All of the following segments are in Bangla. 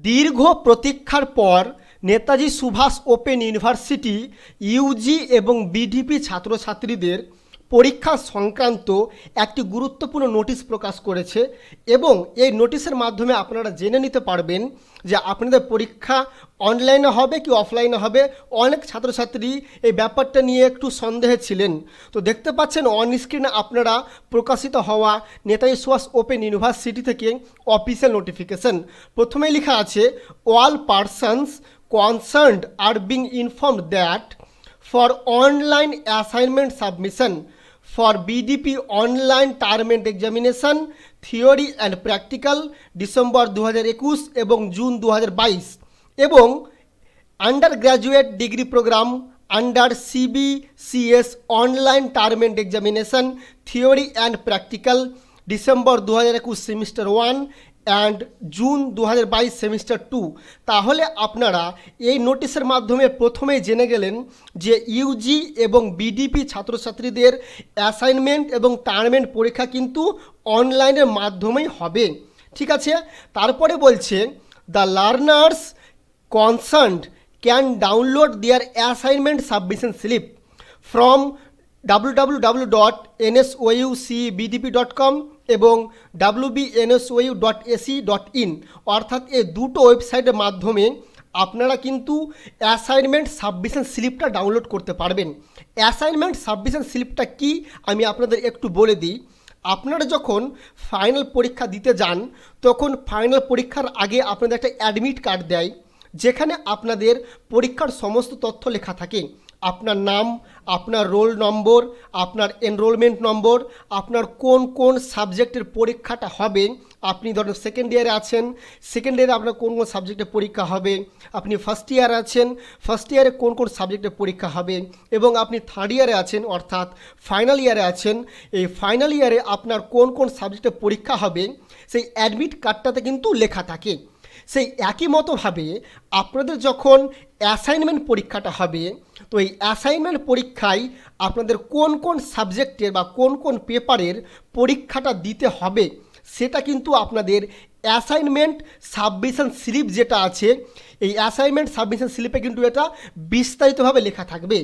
দীর্ঘ প্রতীক্ষার পর Netaji Subhas open university UG এবং বিডিপি ছাত্রছাত্রীদের পরীক্ষা সংক্রান্ত একটি গুরুত্বপূর্ণ নোটিশ প্রকাশ করেছে এবং এই নোটিশের মাধ্যমে আপনারা জেনে নিতে পারবেন যে আপনাদের পরীক্ষা অনলাইনে হবে কি অফলাইনে হবে। অনেক ছাত্রছাত্রী এই ব্যাপারটা নিয়ে একটু সন্দেহে ছিলেন। তো দেখতে পাচ্ছেন অন স্ক্রিনে আপনারা প্রকাশিত হওয়া নেতাজি সুভাষ ওপেন ইউনিভার্সিটি থেকে অফিসিয়াল নোটিফিকেশন। প্রথমেই লেখা আছে, all persons concerned are being informed that for online assignment submission for BDP online term and examination theory and practical December 2021 এবং জুন 2022 এবং undergraduate degree programme under CBCS online term end examination theory and practical December 2021 semester 1 and June 2022 semester 2। তাহলে আপনারা এই নোটিশের মাধ্যমে প্রথমেই জেনে গেলেন যে ইউজি এবং বিডিপি ছাত্রছাত্রীদের অ্যাসাইনমেন্ট এবং টার্মেন্ট পরীক্ষা কিন্তু অনলাইনের মাধ্যমেই হবে। ঠিক আছে, তারপরে বলছে the learners concerned can download their assignment submission slip from www.nsoucbdp.com এবং wbnsou.ac.in অর্থাৎ এই দুটো ওয়েবসাইটের মাধ্যমে আপনারা কিন্তু অ্যাসাইনমেন্ট সাবমিশন স্লিপটা ডাউনলোড করতে পারবেন। অ্যাসাইনমেন্ট সাবমিশন স্লিপটা কি আমি আপনাদের একটু বলে দিই। আপনারা যখন ফাইনাল পরীক্ষা দিতে যান তখন ফাইনাল পরীক্ষার আগে আপনাদের একটা অ্যাডমিট কার্ড দেয়, যেখানে আপনাদের পরীক্ষার সমস্ত তথ্য লেখা থাকে। আপনার নাম, আপনার রোল নম্বর, আপনার এনরোলমেন্ট নম্বর, আপনার কোন কোন সাবজেক্টের পরীক্ষাটা হবে। আপনি ধরুন সেকেন্ড ইয়ারে আছেন, সেকেন্ড ইয়ারে আপনার কোন কোন সাবজেক্টের পরীক্ষা হবে। আপনি ফার্স্ট ইয়ারে আছেন, ফার্স্ট ইয়ারে কোন কোন সাবজেক্টের পরীক্ষা হবে। এবং আপনি থার্ড ইয়ারে আছেন অর্থাৎ ফাইনাল ইয়ারে আছেন, এই ফাইনাল ইয়ারে আপনার কোন কোন সাবজেক্টের পরীক্ষা হবে সেই অ্যাডমিট কার্ডটাতে কিন্তু লেখা থাকে। সেই একই মতোভাবে আপনাদের যখন অ্যাসাইনমেন্ট পরীক্ষাটা হবে, তো এই অ্যাসাইনমেন্ট পরীক্ষায় আপনাদের কোন কোন সাবজেক্টের বা কোন কোন পেপারের পরীক্ষাটা দিতে হবে সেটা কিন্তু আপনাদের অ্যাসাইনমেন্ট সাবমিশন স্লিপ যেটা আছে, এই অ্যাসাইনমেন্ট সাবমিশন স্লিপে কিন্তু এটা বিস্তারিতভাবে লেখা থাকবে।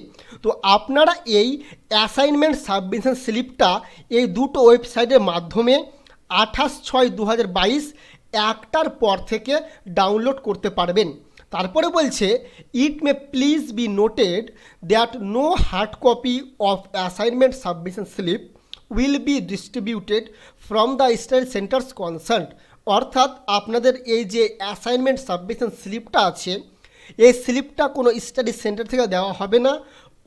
তো আপনারা এই অ্যাসাইনমেন্ট সাবমিশন স্লিপটা এই দুটো ওয়েবসাইটের মাধ্যমে 28/6/2022 একটার পর থেকে ডাউনলোড করতে পারবেন। তারপরে বলছে, it may please be noted that no hard copy of assignment submission slip will be distributed from the study centres concern. অর্থাৎ আপনাদের এই যে অ্যাসাইনমেন্ট সাবমিশন স্লিপটা আছে, এই স্লিপটা কোনো স্টাডি সেন্টার থেকে দেওয়া হবে না,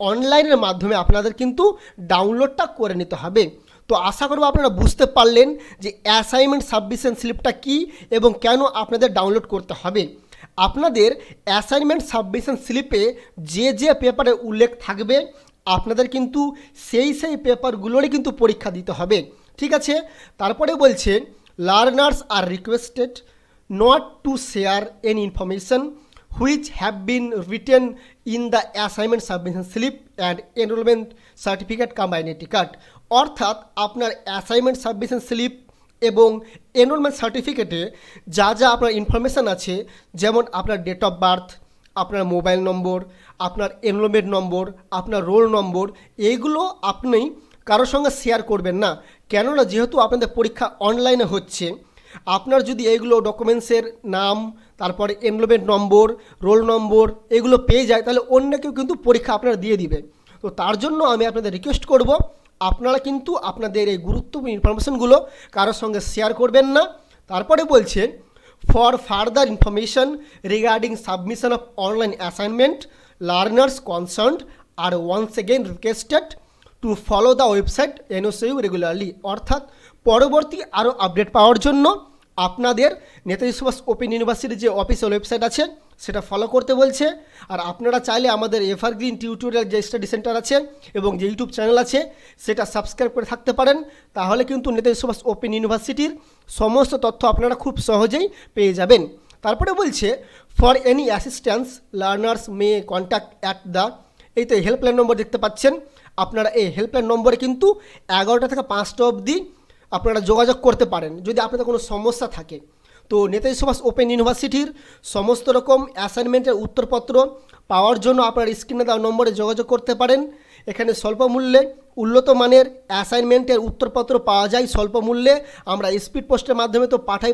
অনলাইনের মাধ্যমে আপনাদের কিন্তু ডাউনলোডটা করে নিতে হবে। তো আশা করব আপনারা বুঝতে পারলেন যে অ্যাসাইনমেন্ট সাবমিশন স্লিপটা কী এবং কেন আপনাদের ডাউনলোড করতে হবে। আপনাদের অ্যাসাইনমেন্ট সাবমিশন স্লিপে যে যে পেপারে উল্লেখ থাকবে আপনাদের কিন্তু সেই পেপারগুলোরই কিন্তু পরীক্ষা দিতে হবে। ঠিক আছে, তারপরে বলছে, learners are requested not to share any information which have been written in the assignment submission slip and enrollment certificate cum identity card। অর্থাৎ আপনার অ্যাসাইনমেন্ট সাবমিশন স্লিপ এবং এনরোলমেন্ট সার্টিফিকেটে যা যা আপনার ইনফরমেশান আছে, যেমন আপনার ডেট অফ বার্থ, আপনার মোবাইল নম্বর, আপনার এনরোলমেন্ট নম্বর, আপনার রোল নম্বর, এইগুলো আপনি কারোর সঙ্গে শেয়ার করবেন না। কেননা যেহেতু আপনাদের পরীক্ষা অনলাইনে হচ্ছে, আপনার যদি এইগুলো ডকুমেন্টসের নাম, তারপরে এনরোলমেন্ট নম্বর, রোল নম্বর এগুলো পেয়ে যায়, তাহলে অন্য কেউ কিন্তু পরীক্ষা আপনারা দিয়ে দিবে। তো তার জন্য আমি আপনাদের রিকোয়েস্ট করব, আপনারা কিন্তু আপনাদের এই গুরুত্বপূর্ণ ইনফরমেশনগুলো কারোর সঙ্গে শেয়ার করবেন না। তারপরে বলছে, for further information regarding submission of online assignment learners concerned are once again requested to follow the website NSU regularly. অর্থাৎ পরবর্তী আরও আপডেট পাওয়ার জন্য আপনাদের নেতাজি সুভাষ ওপেন ইউনিভার্সিটির যে অফিসিয়াল ওয়েবসাইট আছে সেটা ফলো করতে বলছে। আর আপনারা চাইলে আমাদের এভারগ্রিন টিউটোরিয়াল যে স্টাডি সেন্টার আছে এবং যে ইউটিউব চ্যানেল আছে সেটা সাবস্ক্রাইব করে থাকতে পারেন। তাহলে কিন্তু নেতাজি সুভাষ ওপেন ইউনিভার্সিটির সমস্ত তথ্য আপনারা খুব সহজেই পেয়ে যাবেন। তারপরে বলছে, for any assistance learners May contact at the, এই তো হেল্পলাইন নম্বর দেখতে পাচ্ছেন, আপনারা এই হেল্পলাইন নম্বরে কিন্তু 11টা থেকে 5টা অবধি আপনারা যোগাযোগ করতে পারেন যদি আপনাদের কোনো সমস্যা থাকে। তো নেতাজি সুভাষ ওপেন ইউনিভার্সিটির সমস্ত রকম অ্যাসাইনমেন্টের উত্তরপত্র পাওয়ার জন্য আপনার স্ক্রিনে দেওয়া নম্বরে যোগাযোগ করতে পারেন। এখানে স্বল্প মূল্যে উন্নত মানের অ্যাসাইনমেন্টের উত্তরপত্র পাওয়া যায় স্বল্প মূল্যে। আমরা স্পিড পোস্টের মাধ্যমে তো পাঠাই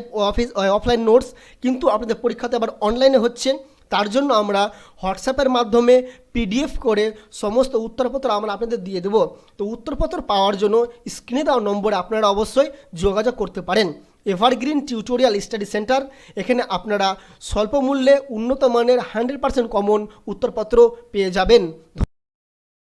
অফলাইন নোটস, কিন্তু আপনাদের পরীক্ষাতে আবার অনলাইনে হচ্ছে, তার জন্য আমরা হোয়াটসঅ্যাপের মাধ্যমে পিডিএফ করে সমস্ত উত্তরপত্র আমরা আপনাদের দিয়ে দেবো। তো উত্তরপত্র পাওয়ার জন্য স্ক্রিনে দেওয়া নম্বরে আপনারা অবশ্যই যোগাযোগ করতে পারেন। এভারগ্রিন টিউটোরিয়াল স্টাডি সেন্টার, এখানে আপনারা স্বল্প মূল্যে উন্নত মানের 100% কমন উত্তরপত্র পেয়ে যাবেন।